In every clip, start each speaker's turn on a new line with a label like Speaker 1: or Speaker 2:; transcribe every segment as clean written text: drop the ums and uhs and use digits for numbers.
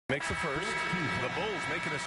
Speaker 1: Makes the first. The Bulls making a...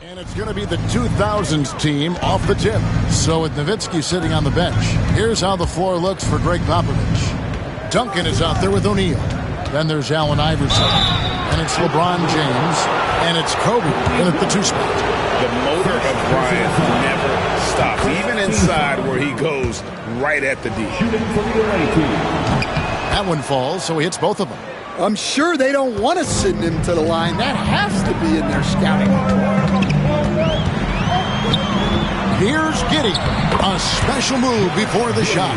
Speaker 2: And it's going to be the 2000s team off the tip. So with Nowitzki sitting on the bench, here's how the floor looks for Greg Popovich. Duncan is out there with O'Neal. Then there's Allen Iverson. And it's LeBron James. And it's Kobe in at the 2 spot.
Speaker 3: The motor of Bryant never stops, even inside where he goes right at the D.
Speaker 2: That one falls, so he hits both of them.
Speaker 4: I'm sure they don't want to send him to the line. That has to be in their scouting report.
Speaker 2: Here's Giddey. A special move before the shot.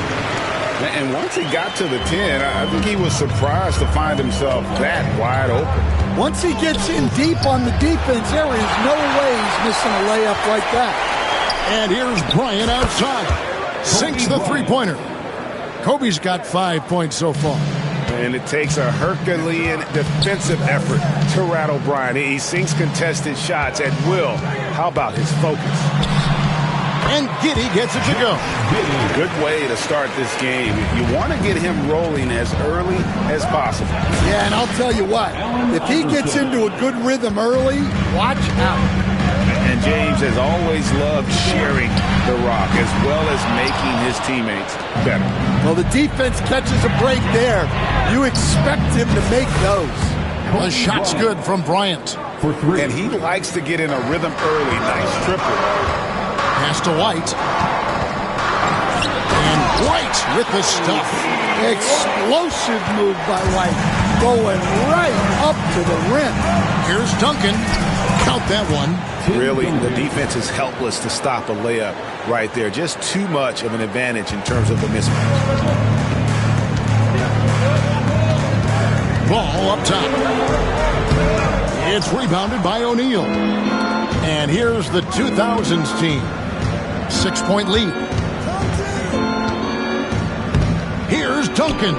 Speaker 3: And once he got to the 10, I think he was surprised to find himself that wide open.
Speaker 4: Once he gets in deep on the defense, there is no way he's missing a layup like that.
Speaker 2: And here's Bryant outside. Sinks the three-pointer. Kobe's got 5 points so far.
Speaker 3: And it takes a Herculean defensive effort to rattle Bryant. He sinks contested shots at will. How about his focus?
Speaker 2: And Giddey gets it to go.
Speaker 3: Good way to start this game. You want to get him rolling as early as possible.
Speaker 4: Yeah, and I'll tell you what. If he gets into a good rhythm early, watch out.
Speaker 3: And James has always loved sharing the rock as well as making his teammates better.
Speaker 4: Well, the defense catches a break there. You expect him to make those.
Speaker 2: The shot's good from Bryant.
Speaker 3: And he likes to get in a rhythm early. Nice triple.
Speaker 2: Pass to White. And White with the stuff.
Speaker 4: Explosive move by White. Going right up to the rim.
Speaker 2: Here's Duncan. Count that one.
Speaker 3: Really, the defense is helpless to stop a layup right there. Just too much of an advantage in terms of the mismatch.
Speaker 2: Ball up top. It's rebounded by O'Neal. And here's the 2000s team. 6-point lead. Here's Duncan.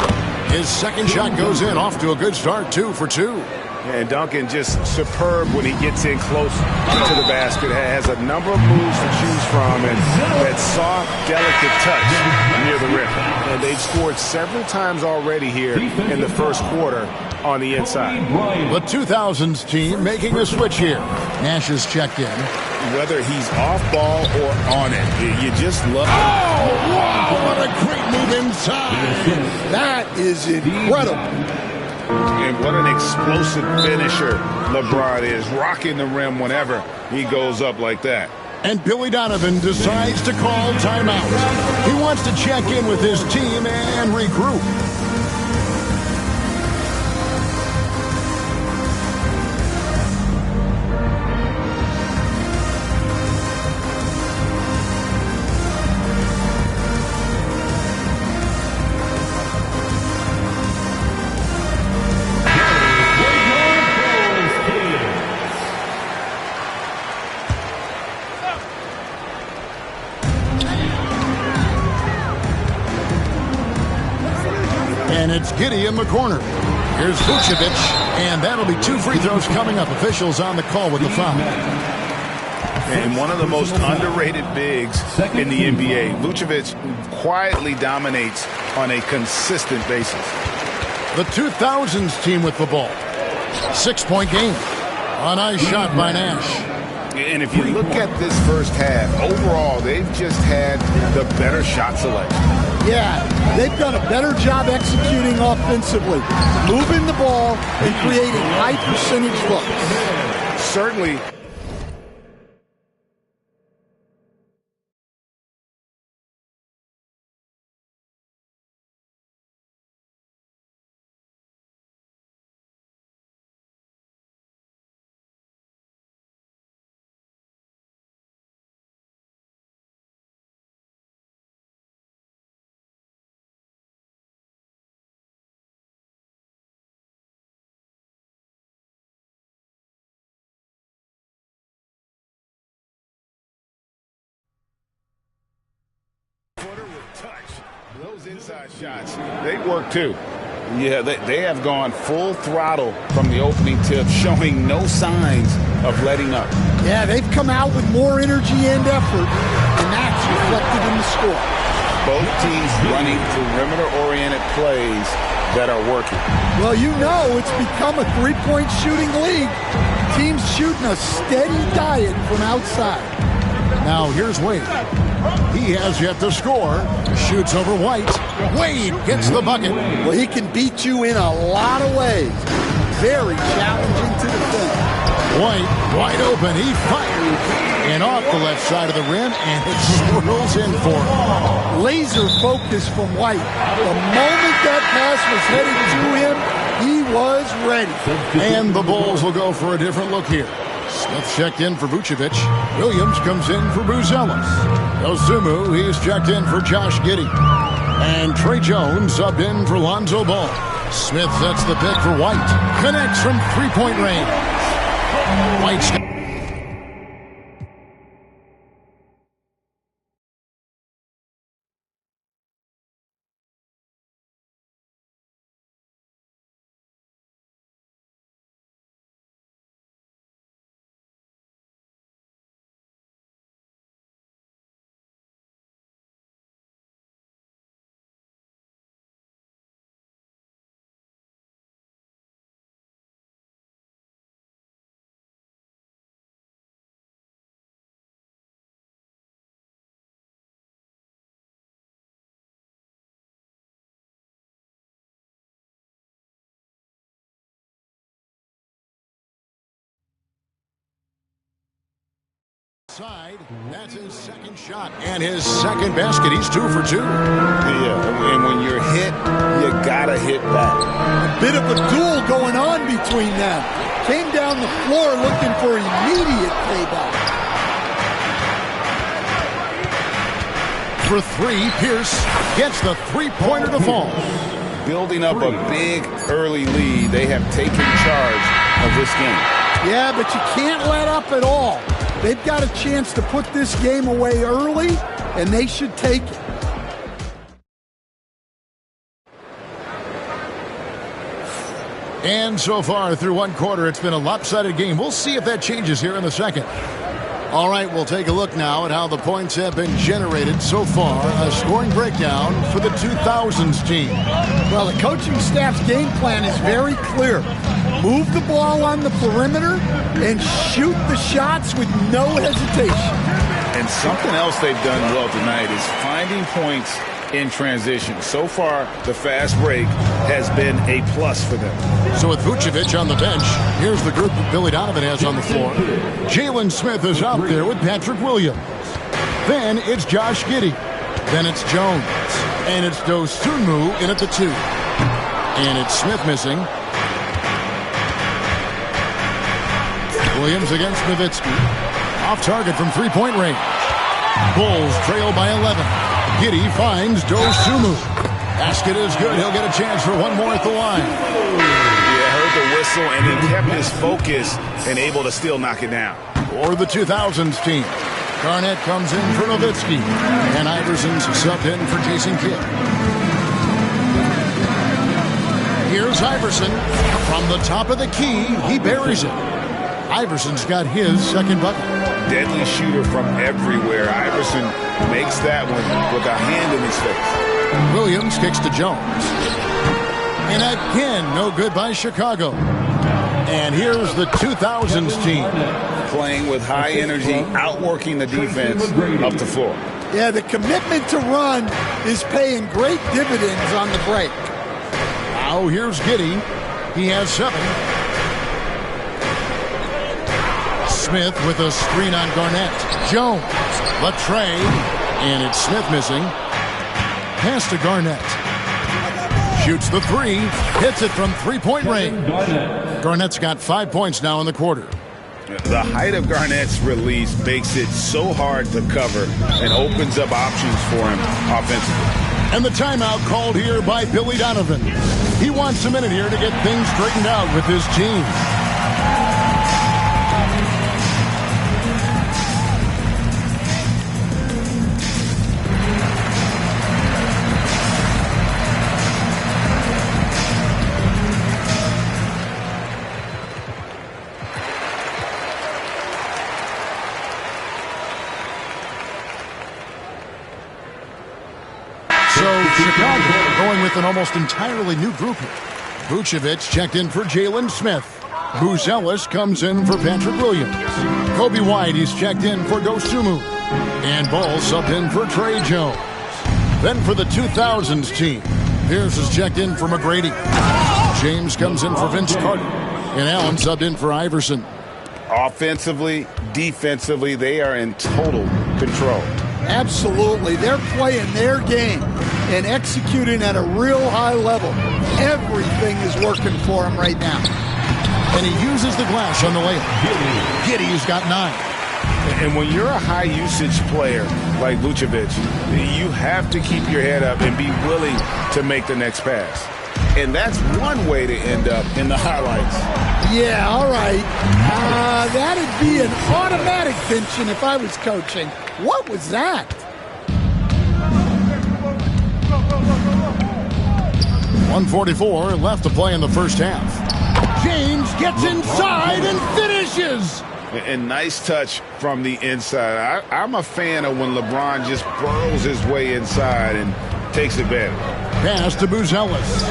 Speaker 2: His second shot goes in, off to a good start, 2 for 2.
Speaker 3: And Duncan just superb when he gets in close to the basket. Has a number of moves to choose from, and that soft, delicate touch near the rim. And they've scored several times already here in the first quarter on the inside.
Speaker 2: The 2000s team making a switch here. Nash is checked in.
Speaker 3: Whether he's off ball or on it, you just love it.
Speaker 2: Oh, wow, what a great move inside.
Speaker 4: That is incredible.
Speaker 3: And what an explosive finisher LeBron is, rocking the rim whenever he goes up like that.
Speaker 2: And Billy Donovan decides to call timeout. He wants to check in with his team and regroup. And it's Giddey in the corner. Here's Vucevic, and that'll be 2 free throws coming up. Officials on the call with the foul.
Speaker 3: and one of the most underrated bigs in the NBA. Vucevic quietly dominates on a consistent basis.
Speaker 2: The 2000s team with the ball. 6-point game. A nice shot by Nash.
Speaker 3: And if you look at this first half, overall, they've just had the better shot selection.
Speaker 4: Yeah, they've done a better job executing offensively, moving the ball and creating high percentage looks.
Speaker 3: Certainly. Those inside shots, they work too. Yeah, they have gone full throttle from the opening tip, showing no signs of letting up.
Speaker 4: Yeah, they've come out with more energy and effort, and that's reflected in the score.
Speaker 3: Both teams running perimeter-oriented plays that are working.
Speaker 4: Well, you know it's become a three-point shooting league. Teams shooting a steady diet from outside.
Speaker 2: Now here's Wade. He has yet to score. Shoots over White. Wade gets the bucket.
Speaker 4: Well, he can beat you in a lot of ways. Very challenging to defend.
Speaker 2: White wide open. He fires. And off the left side of the rim, and it swirls in for him.
Speaker 4: Laser focus from White. The moment that pass was headed to him, he was ready.
Speaker 2: And the Bulls will go for a different look here. Smith checked in for Vucevic. Williams comes in for Buzelis. Dosunmu, he's checked in for Josh Giddey. And Trey Jones subbed in for Lonzo Ball. Smith sets the pick for White. Connects from three-point range. White's side. That's his second shot and his second basket. He's 2 for 2.
Speaker 3: Yeah, and when you're hit, you gotta hit back.
Speaker 4: A bit of a duel going on between them. Came down the floor looking for immediate payback.
Speaker 2: For 3, Pierce gets the three-pointer to fall.
Speaker 3: Building up a big early lead, they have taken charge of this game.
Speaker 4: Yeah, but you can't let up at all. They've got a chance to put this game away early, and they should take it.
Speaker 2: And so far through one quarter, it's been a lopsided game. We'll see if that changes here in the second. All right, we'll take a look now at how the points have been generated so far. A scoring breakdown for the 2000s team.
Speaker 4: Well, the coaching staff's game plan is very clear. Move the ball on the perimeter and shoot the shots with no hesitation.
Speaker 3: And something else they've done well tonight is finding points in transition. So far, the fast break has been a plus for them.
Speaker 2: So with Vucevic on the bench, here's the group that Billy Donovan has on the floor. Jalen Smith is out there with Patrick Williams. Then it's Josh Giddey. Then it's Jones. And it's Dosunmu in at the 2. And it's Smith missing. Williams against Nowitzki. Off target from three-point range. Bulls trail by 11. Giddey finds Dosunmu. Basket is good. He'll get a chance for one more at the line.
Speaker 3: Yeah, heard the whistle and then kept his focus and able to still knock it down.
Speaker 2: Or the 2000s team. Garnett comes in for Nowitzki. And Iverson's subbed in for Jason Kidd. Here's Iverson. From the top of the key, he buries it. Iverson's got his second bucket.
Speaker 3: deadly shooter from everywhere. Iverson makes that one with a hand in his face.
Speaker 2: Williams kicks to Jones. And again, no good by Chicago. And here's the 2000s team.
Speaker 3: Playing with high energy, outworking the defense up the floor.
Speaker 4: Yeah, the commitment to run is paying great dividends on the break.
Speaker 2: Now here's Giddey. He has 7. Smith with a screen on Garnett. Jones, Latre, and it's Smith missing. Pass to Garnett. Shoots the 3, hits it from three-point range. Garnett's got 5 points now in the quarter.
Speaker 3: The height of Garnett's release makes it so hard to cover and opens up options for him offensively.
Speaker 2: And the timeout called here by Billy Donovan. He wants a minute here to get things straightened out with his team. Chicago going with an almost entirely new group here. Vucevic checked in for Jalen Smith. Buzelis comes in for Patrick Williams. Kobe White, he's checked in for Dosunmu. And Ball subbed in for Trey Jones. Then for the 2000s team, Pierce is checked in for McGrady. James comes in for Vince Carter. And Allen subbed in for Iverson.
Speaker 3: Offensively, defensively, they are in total control.
Speaker 4: Absolutely. They're playing their game and executing at a real high level. Everything is working for them right now.
Speaker 2: And he uses the glass on the layup. Giddey's got 9.
Speaker 3: And when you're a high-usage player like Vucevic, you have to keep your head up and be willing to make the next pass. And that's one way to end up in the highlights.
Speaker 4: Yeah, all right. That'd be an automatic pension if I was coaching. What was that?
Speaker 2: .144 left to play in the first half. James gets inside and finishes.
Speaker 3: And nice touch from the inside. I'm a fan of when LeBron just burrows his way inside and takes advantage.
Speaker 2: Pass to Buzelis.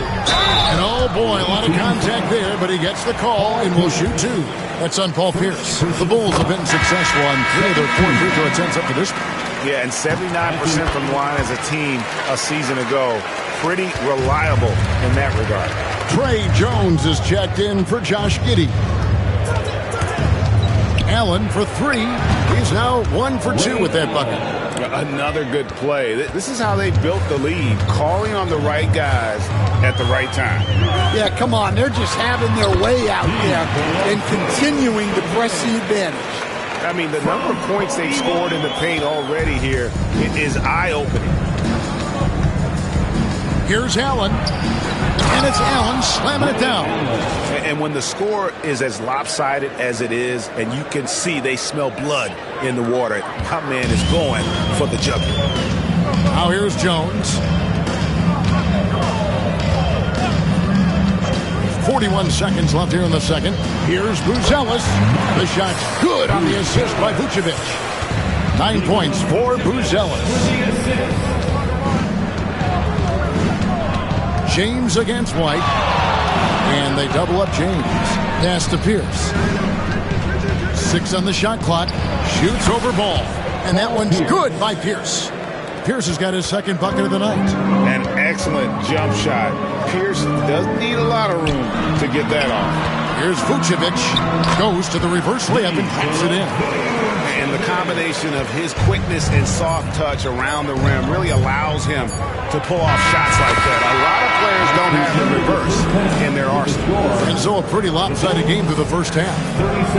Speaker 2: And oh boy, a lot of contact there, but he gets the call and will shoot 2. That's on Paul Pierce. The Bulls have been successful on 3 of their 4 free throw attempts up to this point.
Speaker 3: Yeah, and 79% from the line as a team a season ago. Pretty reliable in that regard.
Speaker 2: Trey Jones is checked in for Josh Giddey. Allen for 3. He's now 1 for 2 with that bucket.
Speaker 3: Another good play. This is how they built the lead, calling on the right guys at the right time.
Speaker 4: Yeah, come on. They're just having their way out there and continuing to press the advantage.
Speaker 3: I mean, the number of points they've scored in the paint already here is eye-opening.
Speaker 2: Here's Allen. And it's Allen slamming it down.
Speaker 3: And when the score is as lopsided as it is, and you can see they smell blood in the water, my man is going for the jugular.
Speaker 2: Now here's Jones. 41 seconds left here in the second. Here's Buzelis. The shot's good on the assist by Vucevic. 9 points for Buzelis. James against White. And they double up James. Pass to Pierce. 6 on the shot clock. Shoots over Ball. And that one's good by Pierce. Pierce has got his second bucket of the night.
Speaker 3: An excellent jump shot. Pierce doesn't need a lot of room to get that off.
Speaker 2: Here's Vucevic. Goes to the reverse layup and puts it in.
Speaker 3: And the combination of his quickness and soft touch around the rim really allows him to pull off shots like that. A lot of players don't have the reverse in their arsenal.
Speaker 2: And so a pretty lopsided game through the first half.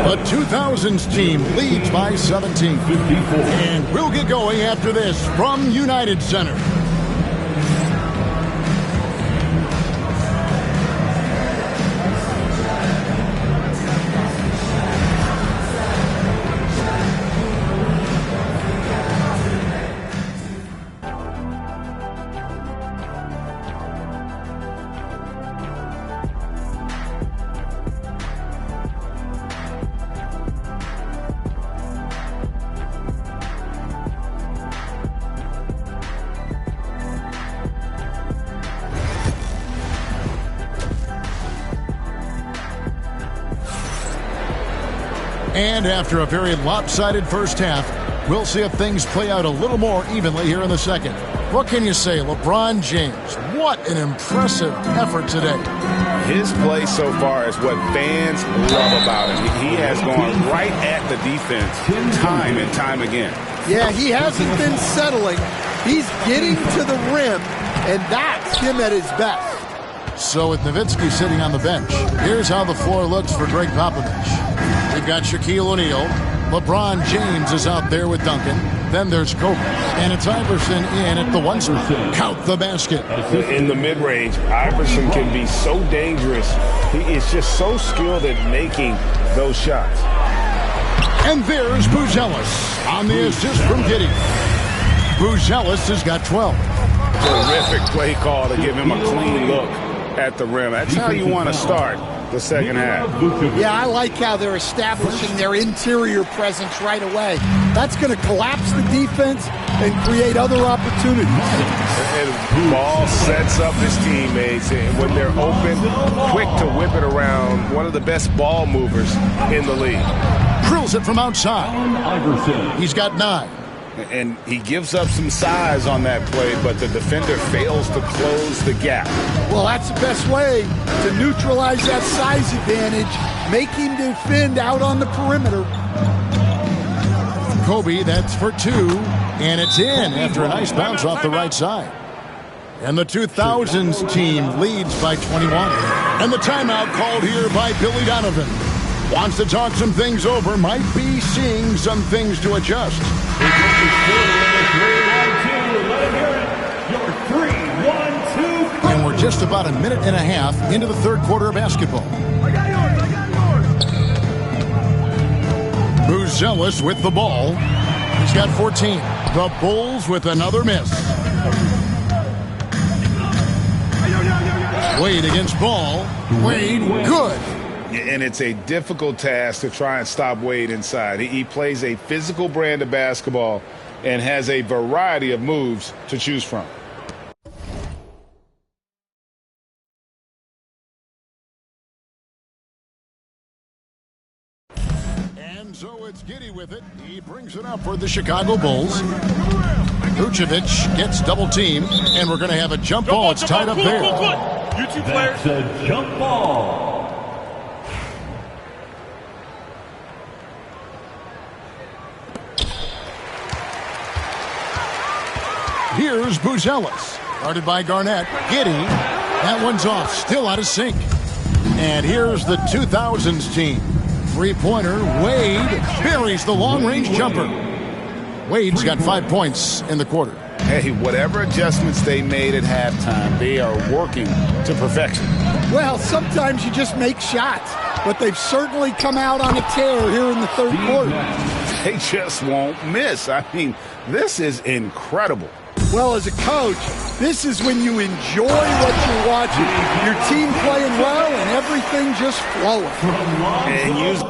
Speaker 2: The 2000s team leads by 17. And we'll get going after this from United Center. And after a very lopsided first half, we'll see if things play out a little more evenly here in the second. What can you say, LeBron James? What an impressive effort today.
Speaker 3: His play so far is what fans love about him. He has gone right at the defense time and time again.
Speaker 4: Yeah, he hasn't been settling. He's getting to the rim, and that's him at his best.
Speaker 2: So with Nowitzki sitting on the bench, here's how the floor looks for Greg Popovich. We've got Shaquille O'Neal. LeBron James is out there with Duncan. Then there's Kobe. And it's Iverson in at the one spot. Count the basket.
Speaker 3: In the mid-range, Iverson can be so dangerous. He is just so skilled at making those shots.
Speaker 2: And there's Buzelis on the assist from Giddey. Buzelis has got 12.
Speaker 3: Terrific play call to give him a clean look at the rim. That's how you want to start the second half.
Speaker 4: Yeah, I like how they're establishing their interior presence right away. That's going to collapse the defense and create other opportunities.
Speaker 3: And Ball sets up his teammates, and when they're open, quick to whip it around. One of the best ball movers in the league.
Speaker 2: Drills it from outside. He's got 9.
Speaker 3: And he gives up some size on that play, but the defender fails to close the gap.
Speaker 4: Well, that's the best way to neutralize that size advantage. Make him defend out on the perimeter.
Speaker 2: Kobe, that's for 2. And it's in after a nice bounce off the right side. And the 2000s team leads by 21. And the timeout called here by Billy Donovan. Wants to talk some things over, might be seeing some things to adjust. And we're just about a minute and a half into the third quarter of basketball. Buzelis with the ball. He's got 14. The Bulls with another miss. Wade against Ball. Wade, good.
Speaker 3: And it's a difficult task to try and stop Wade inside. He plays a physical brand of basketball and has a variety of moves to choose from.
Speaker 2: And so it's Giddey with it. He brings it up for the Chicago Bulls. Vucevic gets double teamed, and we're going to have a jump ball. It's tied up there.
Speaker 1: You two players.
Speaker 5: That's a jump ball.
Speaker 2: Here's Buzelis. Guarded by Garnett. Giddey. That one's off. Still out of sync. And here's the 2000s team. Three-pointer. Wade buries the long-range jumper. Wade's got 5 points in the quarter.
Speaker 3: Hey, whatever adjustments they made at halftime, they are working to perfection.
Speaker 4: Well, sometimes you just make shots, but they've certainly come out on a tear here in the third quarter.
Speaker 3: They just won't miss. I mean, this is incredible.
Speaker 4: Well, as a coach, this is when you enjoy what you're watching. Your team playing well and everything just flowing.
Speaker 3: And use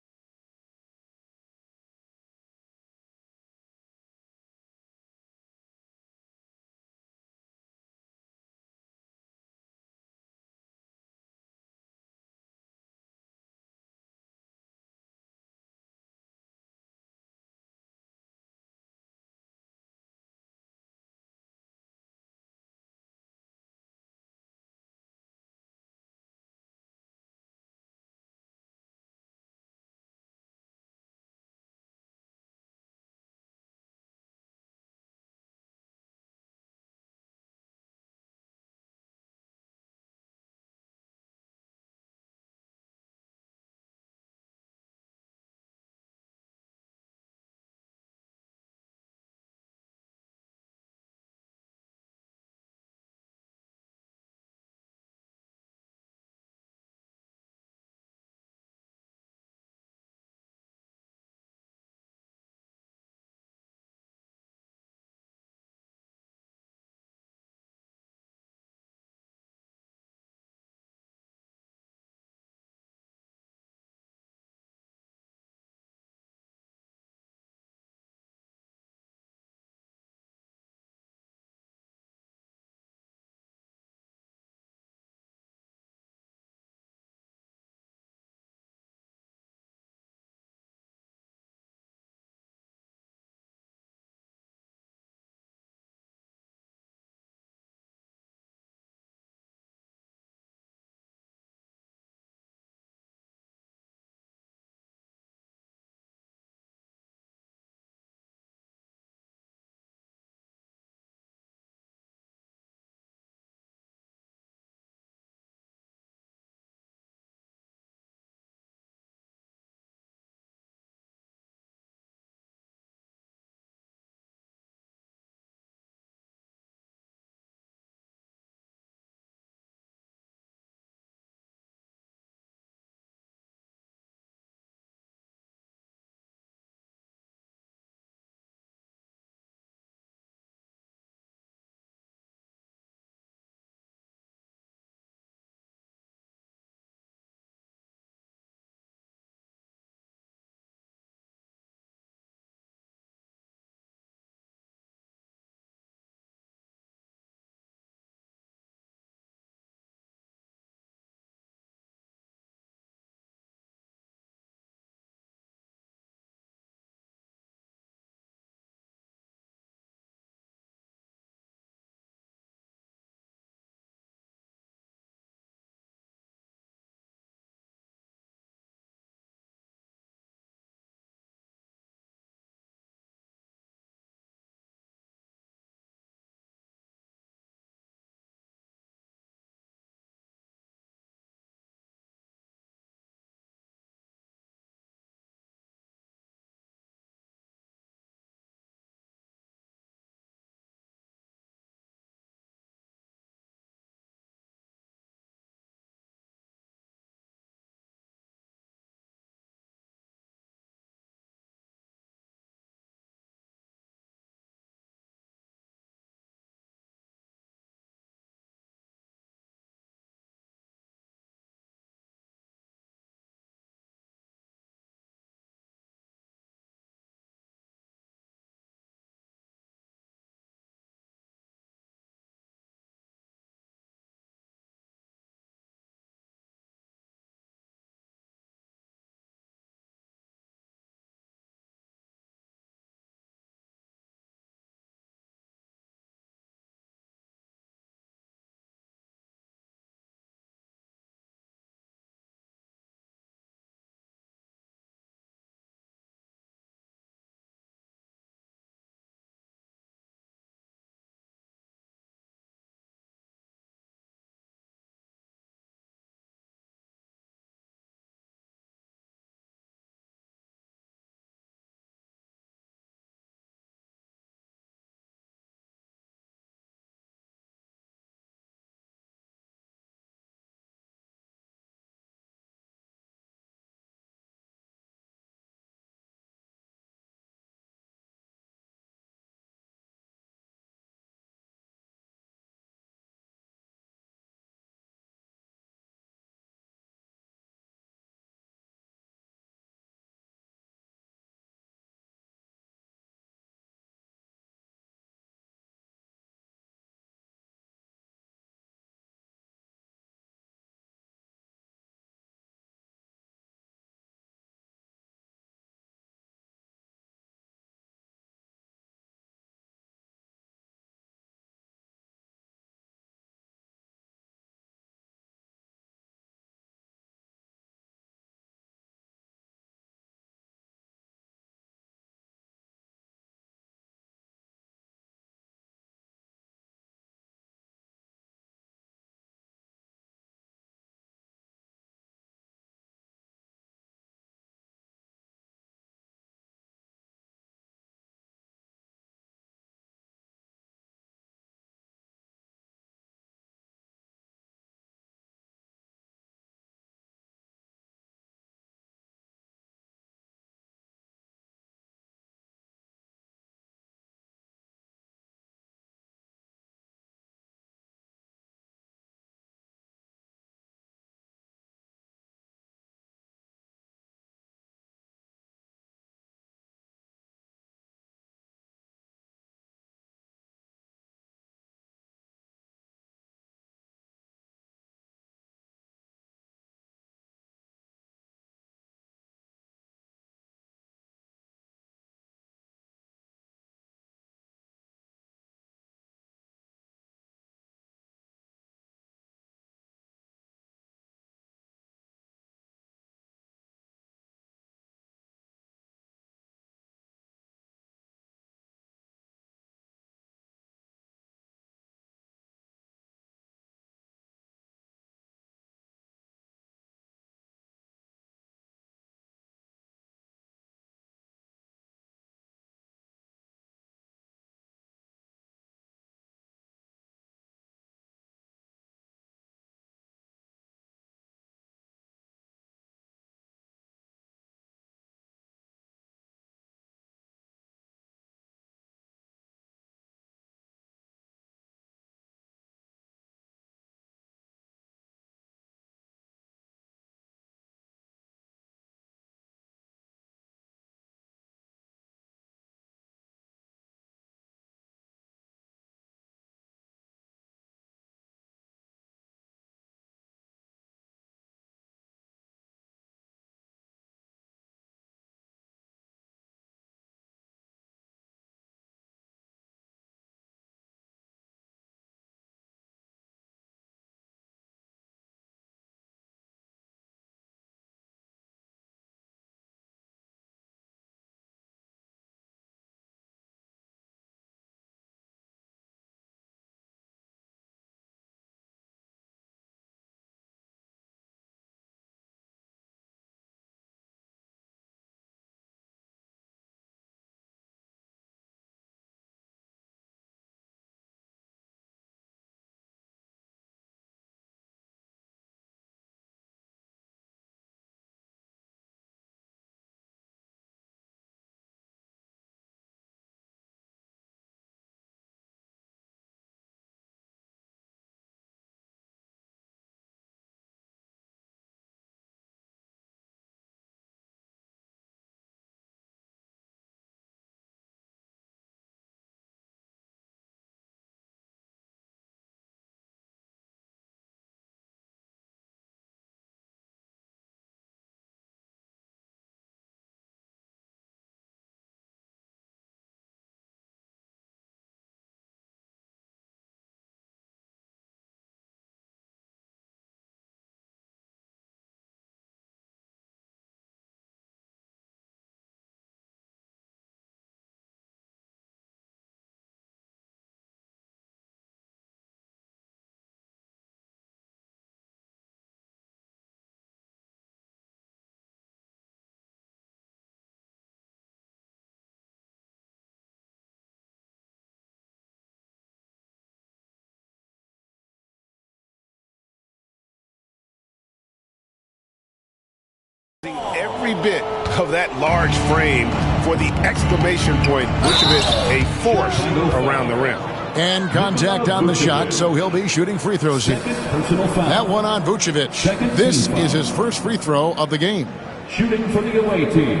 Speaker 3: every bit of that large frame for the exclamation point. Vucevic, a force around the rim.
Speaker 2: And contact on the shot, so he'll be shooting free throws here. That one on Vucevic. This is his first free throw of the game.
Speaker 5: Shooting for the away team,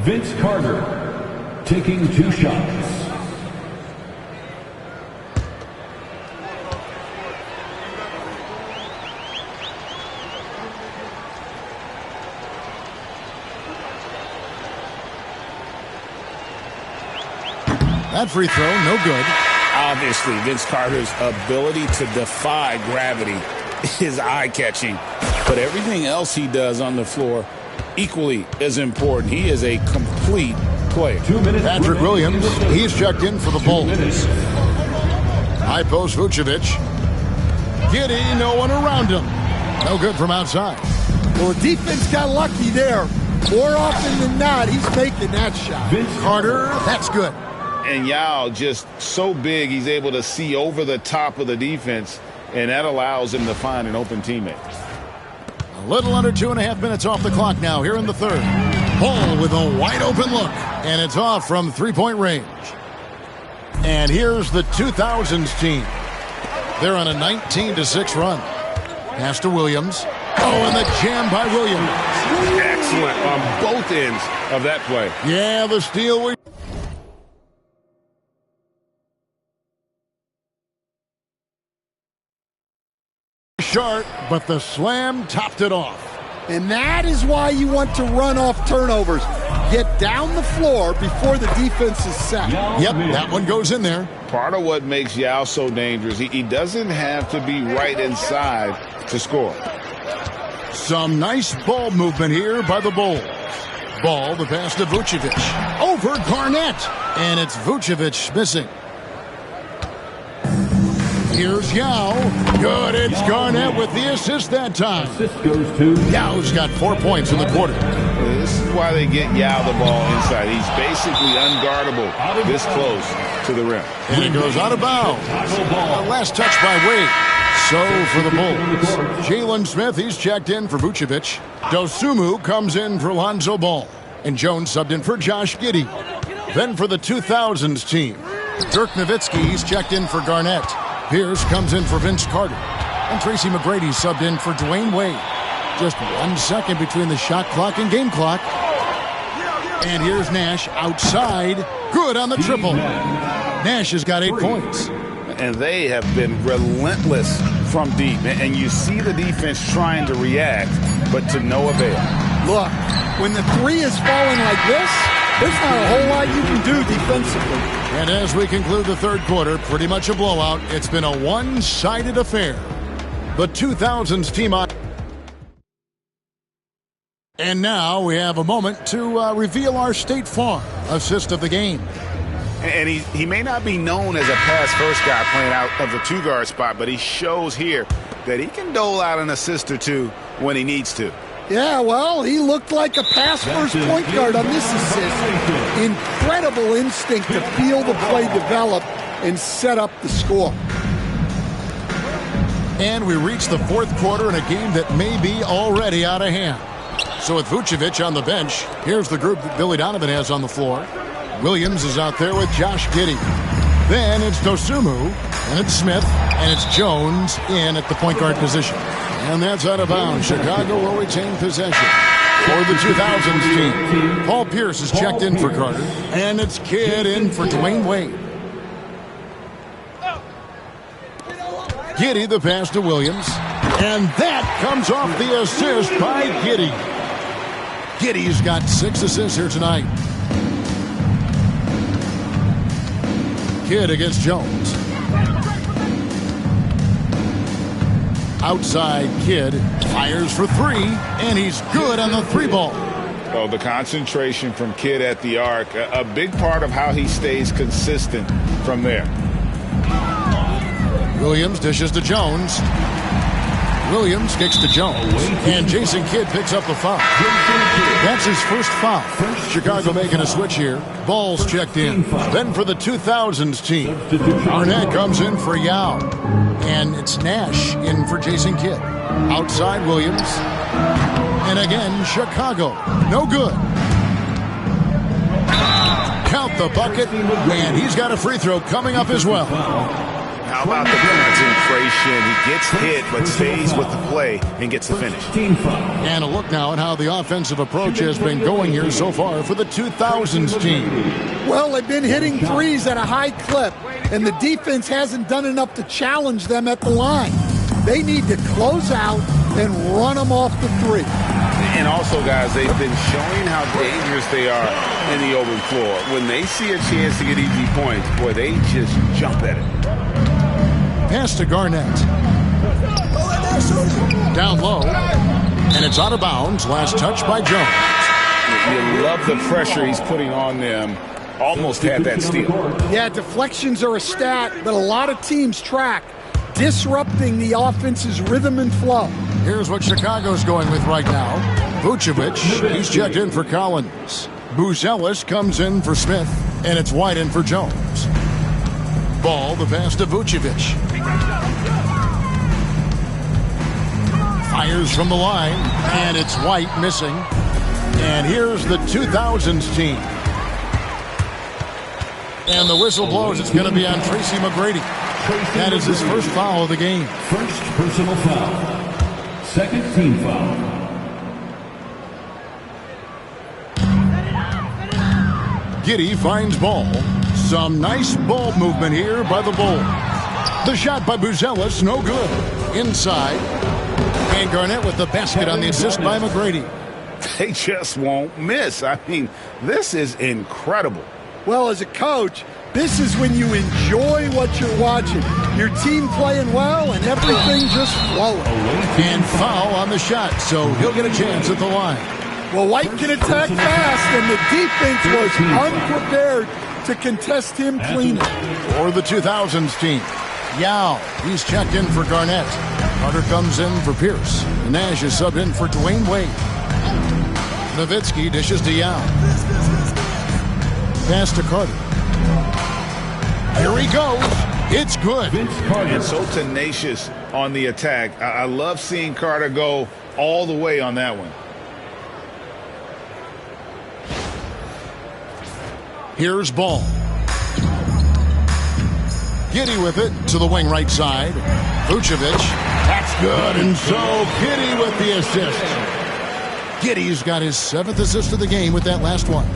Speaker 5: Vince Carter, taking 2 shots.
Speaker 2: That free throw, no good.
Speaker 3: Obviously, Vince Carter's ability to defy gravity is eye-catching. But everything else he does on the floor, equally as important. He is a complete player.
Speaker 5: 2 minutes.
Speaker 2: Patrick Williams, he's checked in for the Bulls. High post Vucevic. Giddy, no one around him. No good from outside.
Speaker 4: Well, the defense got lucky there. More often than not, he's making that shot.
Speaker 2: Carter, that's good.
Speaker 3: And Yao just so big, he's able to see over the top of the defense, and that allows him to find an open teammate.
Speaker 2: A little under 2.5 minutes off the clock now here in the third. Ball with a wide open look, and it's off from three-point range. And here's the 2000s team. They're on a 19-6 run. Pass to Williams. Oh, and the jam by Williams.
Speaker 3: Excellent on both ends of that play.
Speaker 2: Yeah, the steal we... Short, but the slam topped it off.
Speaker 4: And that is why you want to run off turnovers. Get down the floor before the defense is set.
Speaker 2: Yep, that one goes in there.
Speaker 3: Part of what makes Yao so dangerous, he doesn't have to be right inside to score.
Speaker 2: Some nice ball movement here by the Bulls. Ball, the pass to Vucevic. Over Garnett. And it's Vucevic missing. Here's Yao. Good, it's Garnett with the assist that time.
Speaker 5: Assist goes to
Speaker 2: Yao's got 4 points in the quarter.
Speaker 3: This is why they get Yao the ball inside. He's basically unguardable this close to the rim.
Speaker 2: And it goes out of bounds. Last touch by Wade. So for the Bulls. Jalen Smith, he's checked in for Vucevic. Dosumu comes in for Lonzo Ball. And Jones subbed in for Josh Giddey. Then for the 2000s team, Dirk Nowitzki, he's checked in for Garnett. Pierce comes in for Vince Carter. And Tracy McGrady subbed in for Dwayne Wade. Just 1 second between the shot clock and game clock. And here's Nash outside. Good on the triple. Nash has got 8 points.
Speaker 3: And they have been relentless from deep. And you see the defense trying to react, but to no avail.
Speaker 4: Look, when the three is falling like this, there's not a whole lot you can do defensively.
Speaker 2: And as we conclude the third quarter, pretty much a blowout. It's been a one-sided affair. The 2000s team on. And now we have a moment to reveal our State Farm assist of the game.
Speaker 3: And he may not be known as a pass-first guy playing out of the two-guard spot, but he shows here that he can dole out an assist or two when he needs to.
Speaker 4: Yeah, well, he looked like a pass-first point guard on this assist. Incredible instinct to feel the play develop and set up the score.
Speaker 2: And we reach the fourth quarter in a game that may be already out of hand. So with Vucevic on the bench, here's the group that Billy Donovan has on the floor. Williams is out there with Josh Giddey. Then it's Dosumu, and it's Smith, and it's Jones in at the point guard position. And that's out of bounds. Chicago will retain possession for the 2000s team. Paul Pierce is checked in for Carter, and it's Kidd in for Dwayne Wade. Giddey, the pass to Williams, and that comes off the assist by Giddey. Giddey's got 6 assists here tonight. Kidd against Jones. Outside Kidd fires for 3, and he's good on the 3 ball.
Speaker 3: Oh, the concentration from Kidd at the arc, a big part of how he stays consistent from there.
Speaker 2: Williams dishes to Jones. Williams kicks to Jones. And Jason Kidd picks up the foul. That's his first foul. Chicago making a switch here. Ball's checked in. Then for the 2000s team, Arnett comes in for Yao. And it's Nash in for Jason Kidd. Outside Williams. And again, Chicago. No good. Count the bucket, and he's got a free throw coming up as well.
Speaker 3: How about the concentration? He gets hit, but stays with the play and gets the finish.
Speaker 2: And a look now at how the offensive approach has been going here so far for the 2000s team.
Speaker 4: Well, they've been hitting threes at a high clip, and the defense hasn't done enough to challenge them at the line. They need to close out and run them off the three.
Speaker 3: And also, guys, they've been showing how dangerous they are in the open floor. When they see a chance to get easy points, boy, they just jump at it.
Speaker 2: Pass to Garnett. Down low. And it's out of bounds. Last touch by Jones.
Speaker 3: You love the pressure he's putting on them. Almost had that steal.
Speaker 4: Yeah, deflections are a stat that a lot of teams track, disrupting the offense's rhythm and flow.
Speaker 2: Here's what Chicago's going with right now. Vucevic, he's checked in for Collins. Buzelis comes in for Smith, and it's White in for Jones. Ball, the pass to Vucevic. Fires from the line, and it's White missing. And here's the 2000s team. And the whistle blows. It's going to be on Tracy McGrady. That is his first foul of the game.
Speaker 5: First personal foul. Second team foul.
Speaker 2: Giddey finds ball. Some nice ball movement here by the Bulls. The shot by Buzelis, no good. Inside. And Garnett with the basket on the assist by McGrady.
Speaker 3: They just won't miss. I mean, this is incredible.
Speaker 4: Well, as a coach, this is when you enjoy what you're watching. Your team playing well and everything just flowing.
Speaker 2: And foul on the shot, so he'll get a chance at the line.
Speaker 4: Well, White can attack fast, and the defense was unprepared to contest him cleanly.
Speaker 2: For the 2000s team, Yao, he's checked in for Garnett. Carter comes in for Pierce. Nash is subbed in for Dwayne Wade. Nowitzki dishes to Yao. Pass to Carter. Here he goes. It's good.
Speaker 3: And so tenacious on the attack. I love seeing Carter go all the way on that one.
Speaker 2: Here's Ball. Giddey with it to the wing right side. Vucevic. That's good. And so Giddey with the assist. Giddey's got his 7th assist of the game with that last one.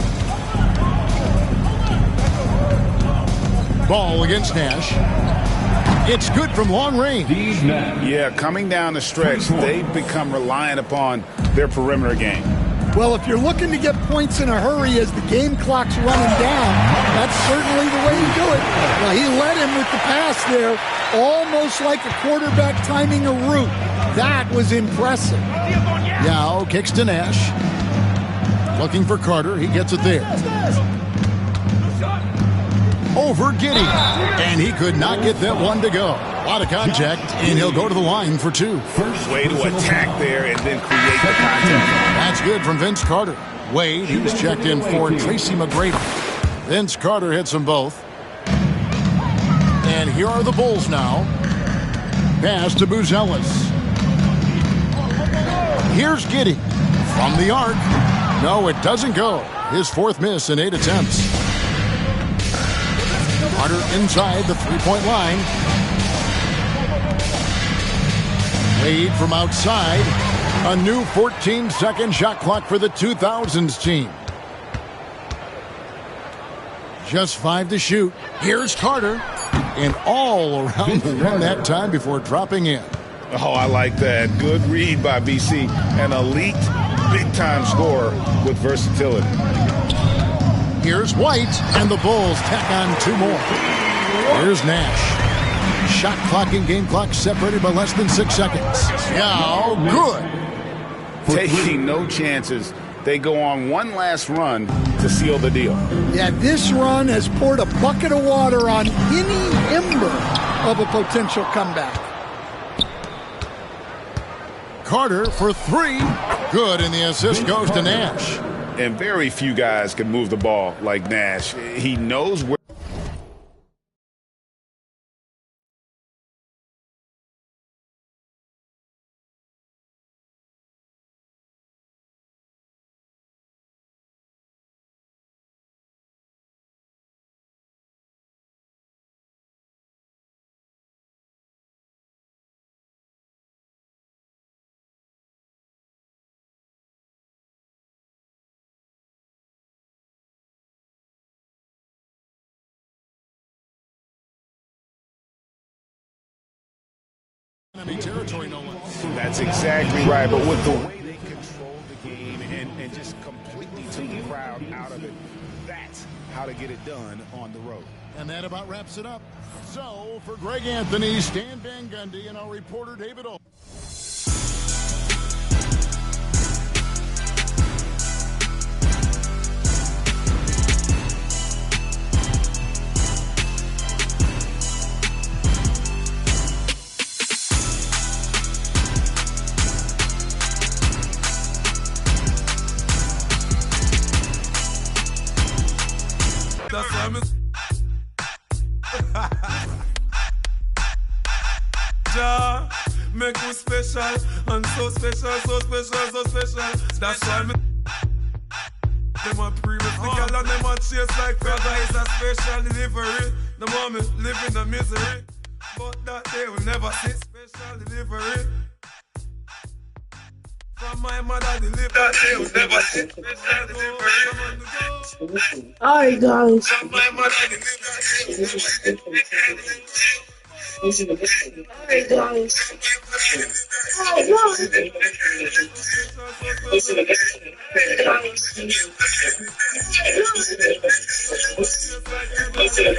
Speaker 2: Ball against Nash. It's good from long range.
Speaker 3: Yeah, coming down the stretch, they've become reliant upon their perimeter game.
Speaker 4: Well, if you're looking to get points in a hurry as the game clock's running down, that's certainly the way to do it. Well, he led him with the pass there, almost like a quarterback timing a route. That was impressive.
Speaker 2: Yao kicks to Nash. Looking for Carter. He gets it there. Over Giddey. And he could not get that one to go. A lot of contact, and he'll go to the line for 2.
Speaker 3: First way to attack there and then create the contact.
Speaker 2: That's good from Vince Carter. Wade, he's checked in for Tracy McGrady. Vince Carter hits them both. And here are the Bulls now. Pass to Buzelis. Here's Giddey from the arc. No, it doesn't go. His 4th miss in 8 attempts. Carter inside the three-point line. Wade from outside. A new 14-second shot clock for the 2000s team. Just 5 to shoot. Here's Carter. And all around the rim that time before dropping in.
Speaker 3: Oh, I like that. Good read by BC. An elite, big-time scorer with versatility.
Speaker 2: Here's White, and the Bulls tack on 2 more. Here's Nash. Shot clock and game clock separated by less than 6 seconds. Now, good.
Speaker 3: Taking no chances. They go on one last run to seal the deal.
Speaker 4: Yeah, this run has poured a bucket of water on any ember of a potential comeback.
Speaker 2: Carter for 3. Good, and the assist goes to Nash.
Speaker 3: And very few guys can move the ball like Nash. He knows where
Speaker 2: enemy territory, no less.
Speaker 3: That's exactly right. But with the way they controlled the game and just completely took the crowd out of it, that's how to get it done on the road.
Speaker 2: And that about wraps it up. So, for Greg Anthony, Stan Van Gundy, and our reporter David O.
Speaker 6: That's why I'm Ja, make me special, and so special, so special, so special. That's why I'm them a previously girl and them a chase like brother is a special delivery. The moment live in the misery, but that day will never see special delivery. From my mother delivery, that day will never see special delivery.
Speaker 7: Alright guys.
Speaker 6: From my mother delivery.
Speaker 7: Alright guys. Alright guys.